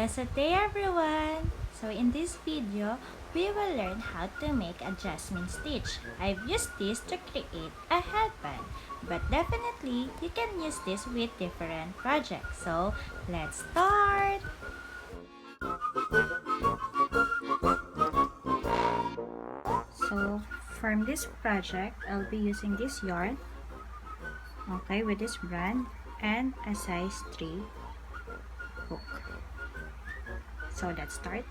Blessed day everyone! So in this video, we will learn how to make a jasmine stitch. I've used this to create a headband, but definitely you can use this with different projects. So let's start! So from this project, I'll be using this yarn, okay, with this brand and a size 3 hook. So let's start.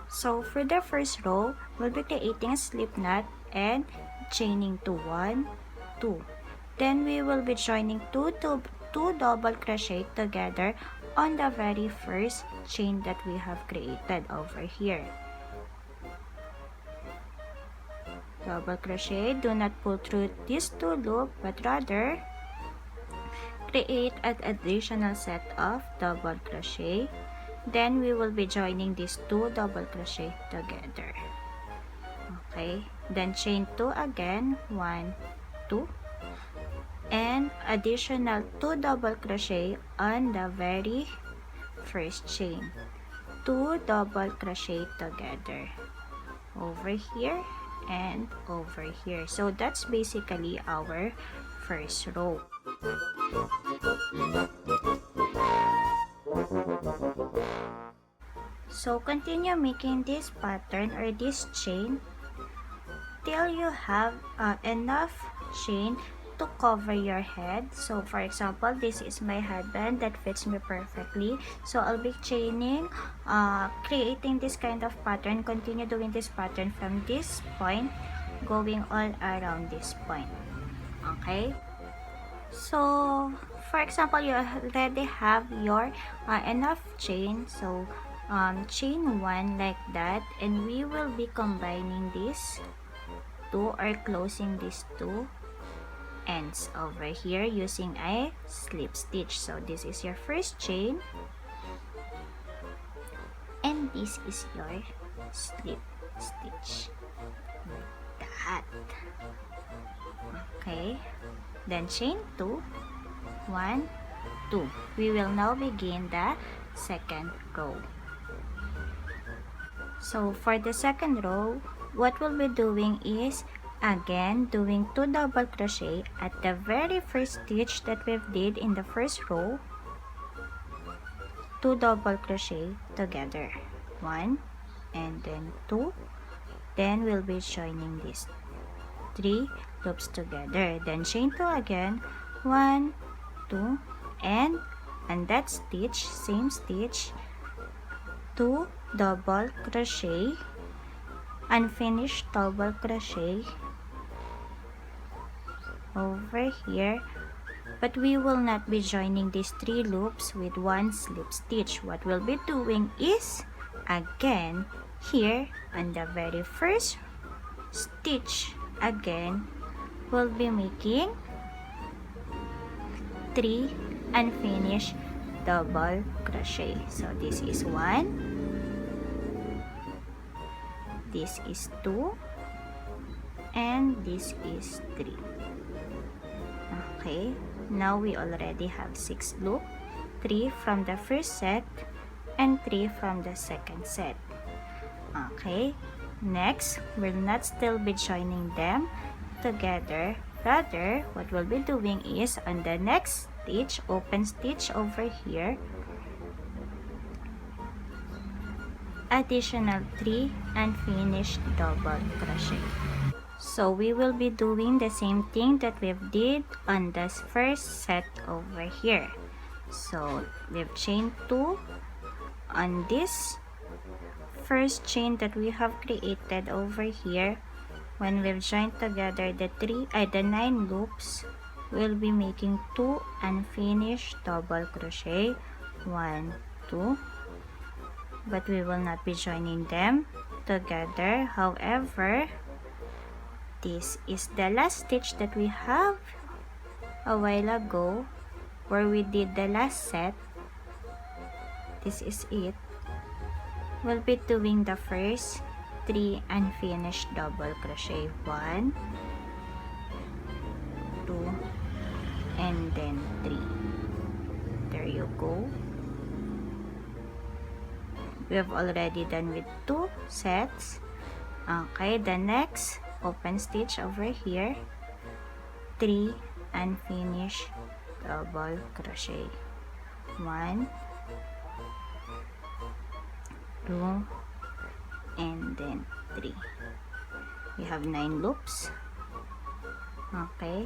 So for the first row, we'll be creating a slip knot and chaining to 1, 2. Then we will be joining two double crochet together on the very first chain that we have created over here. Double crochet, do not pull through these 2 loops, but rather create an additional set of double crochet. Then we will be joining these 2 double crochet together. Okay, then chain 2 again, 1, 2, and additional 2 double crochet on the very first chain. 2 double crochet together over here and over here. So that's basically our first row. So continue making this pattern or this chain till you have enough chain to cover your head. So for example, this is my headband that fits me perfectly. So I'll be chaining, creating this kind of pattern, continue doing this pattern from this point, going all around this point. Okay? So for example, you already have your enough chain. So chain 1 like that, and we will be combining these 2 or closing these 2 ends over here using a slip stitch. So this is your first chain and this is your slip stitch like that. Okay, then chain 2, 1, 2. We will now begin the second row. So for the second row, what we'll be doing is again doing 2 double crochet at the very first stitch that we've did in the first row. 2 double crochet together, 1 and then 2. Then we'll be joining these 3 loops together, then chain 2 again, 1, 2, and that stitch, same stitch, 2 double crochet, unfinished double crochet over here, but we will not be joining these 3 loops with 1 slip stitch. What we'll be doing is again here on the very first stitch, again we'll be making 3 unfinished double crochet. So this is 1, this is 2, and this is 3. Okay, now we already have 6 loops, 3 from the first set and 3 from the second set. Okay, next we'll not still be joining them together, rather what we'll be doing is on the next stitch, open stitch over here, additional 3 unfinished double crochet. So we will be doing the same thing that we've did on the first set over here. So we've chained 2 on this first chain that we have created over here. When we've joined together the 9 loops, we'll be making 2 unfinished double crochet, 1, 2, but we will not be joining them together. However, this is the last stitch that we have a while ago where we did the last set. This is it. We'll be doing the first 3 unfinished double crochet, 1, 2, and then 3. There you go. we have already done with 2 sets. Okay, the next open stitch over here, 3 unfinished double crochet, 1, 2, and then 3. We have 9 loops. Okay,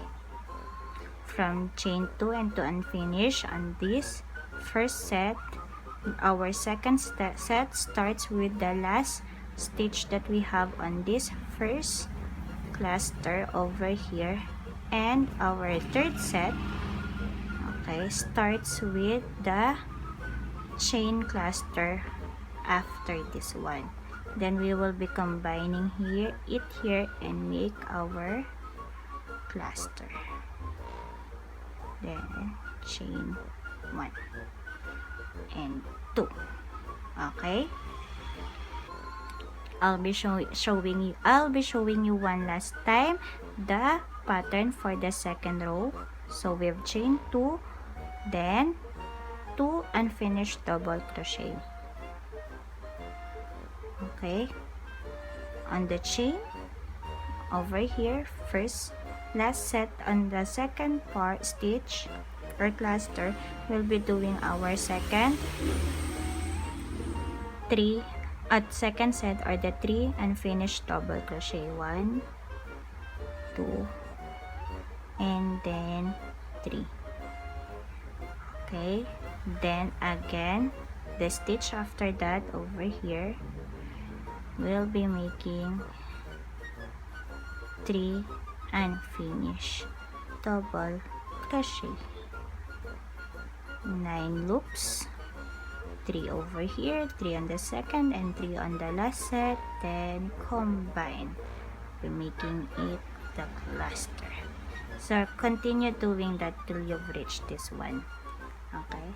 from chain 2 and to unfinished on this first set, our second set starts with the last stitch that we have on this first cluster over here, and our third set, okay, starts with the chain cluster after this one. Then we will be combining it here and make our cluster. Then chain 1 and 2. Okay, I'll be showing you one last time the pattern for the second row. So we've chained 2, then 2 unfinished double crochet. Okay, on the chain over here, last set on the second part stitch or cluster, we'll be doing our second 3 at second set, or the 3 unfinished double crochet, 1, 2, and then 3. Okay, then again the stitch after that over here, we'll be making 3 unfinished double crochet, 9 loops, 3 over here, 3 on the second, and 3 on the last set, then combine, we're making it the cluster. So continue doing that till you've reached this one. Okay,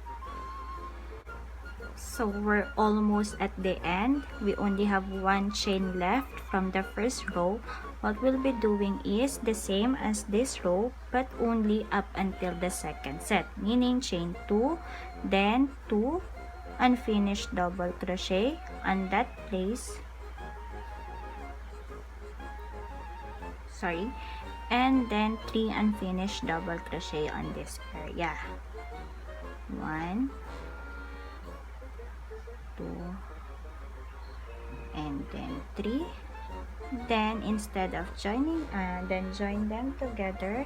so we're almost at the end. We only have 1 chain left from the first row. What we'll be doing is the same as this row, but only up until the second set, meaning chain 2, then 2 unfinished double crochet on that place, and then 3 unfinished double crochet on this area, 1, 2, and then 3. Then instead of join them together,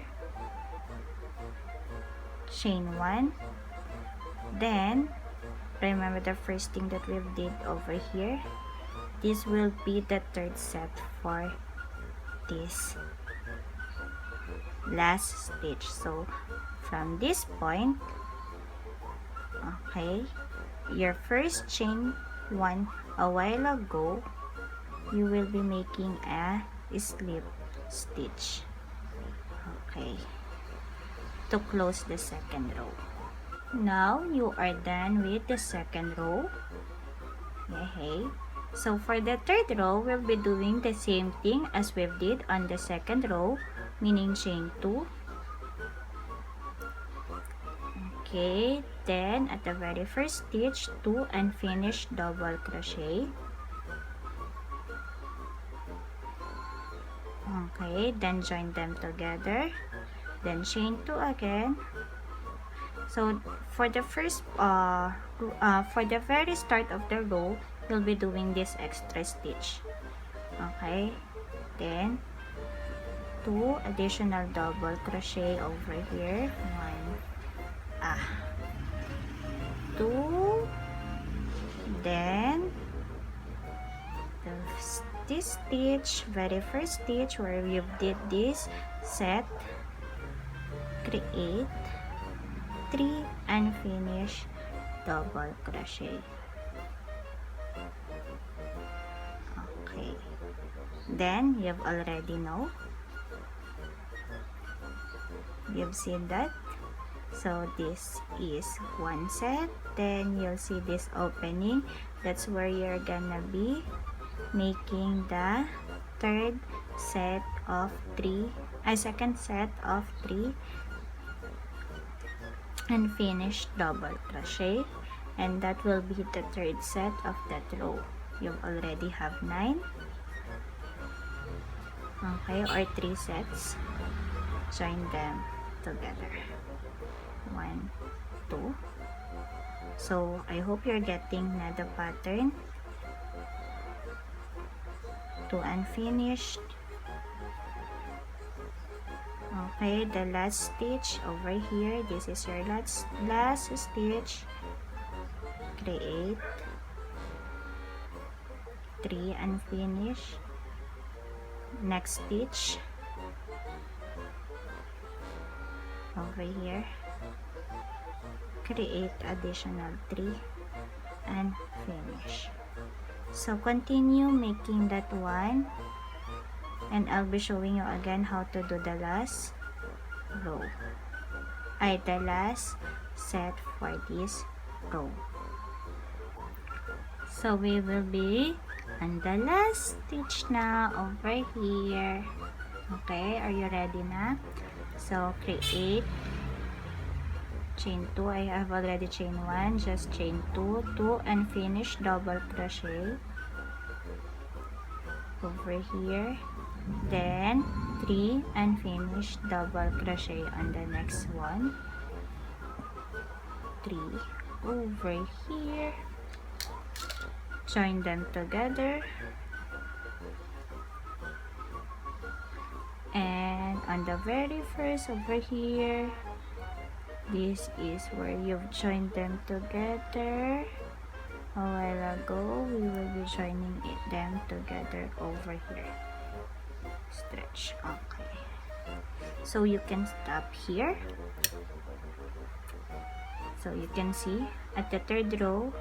chain 1, then remember the first thing that we've did over here, this will be the third set for this last stitch. So from this point, okay, your first chain 1 a while ago, you will be making a slip stitch, okay, to close the second row. Now you are done with the second row. Okay, so for the third row, we'll be doing the same thing as we did on the second row, meaning chain 2. Okay, then at the very first stitch, 2 unfinished double crochet. Okay, then join them together, then chain 2 again. So for the very start of the row, we'll be doing this extra stitch. Okay, then 2 additional double crochet over here, 2, then this stitch, very first stitch where you did this set, create 3 unfinished double crochet. Okay, then you've already know, you've seen that. So this is one set, then you'll see this opening, that's where you're gonna be making the second set of 3 unfinished double crochet, and that will be the third set of that row. You already have 9, okay, or 3 sets. Join them together. 1, 2. So I hope you're getting the pattern. 2 unfinished. Okay, the last stitch over here, this is your last stitch. Create 3 unfinished. Next stitch over here, create additional 3 and finish. So continue making that one, and I'll be showing you again how to do the last row, the last set for this row. So we will be on the last stitch now over here. Okay, are you ready na? So create chain 2. I have already chain 1, just chain 2, 2 and finish double crochet over here, then 3 and finish double crochet on the next one, 3 over here, join them together, and on the very first over here, this is where you've joined them together a while ago. We will be joining them together over here. Stretch. Okay, so you can stop here. So you can see at the third row,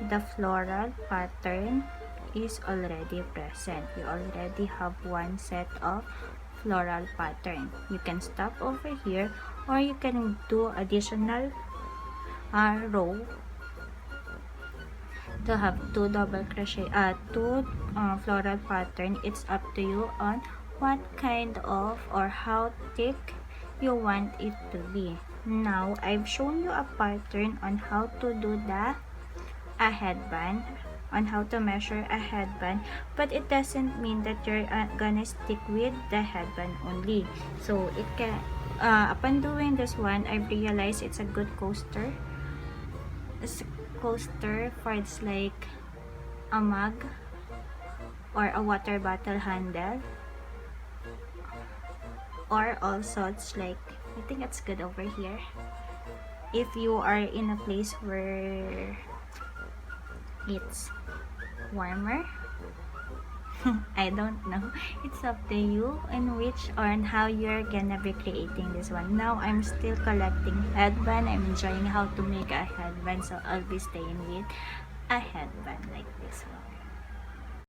the floral pattern is already present. You already have one set of floral pattern. You can stop over here, or you can do additional row to have 2 double crochet, 2 floral pattern. It's up to you on what kind of or how thick you want it to be. Now I've shown you a pattern on how to do a headband, on how to measure a headband, but it doesn't mean that you're gonna stick with the headband only. So it can upon doing this one, I realized it's a good coaster. It's a coaster for, it's like a mug or a water bottle handle, or also it's like, I think it's good over here if you are in a place where it's warmer. I don't know, it's up to you on which or on how you're gonna be creating this one. Now I'm still collecting headband. I'm enjoying how to make a headband, so I'll be staying with a headband like this one.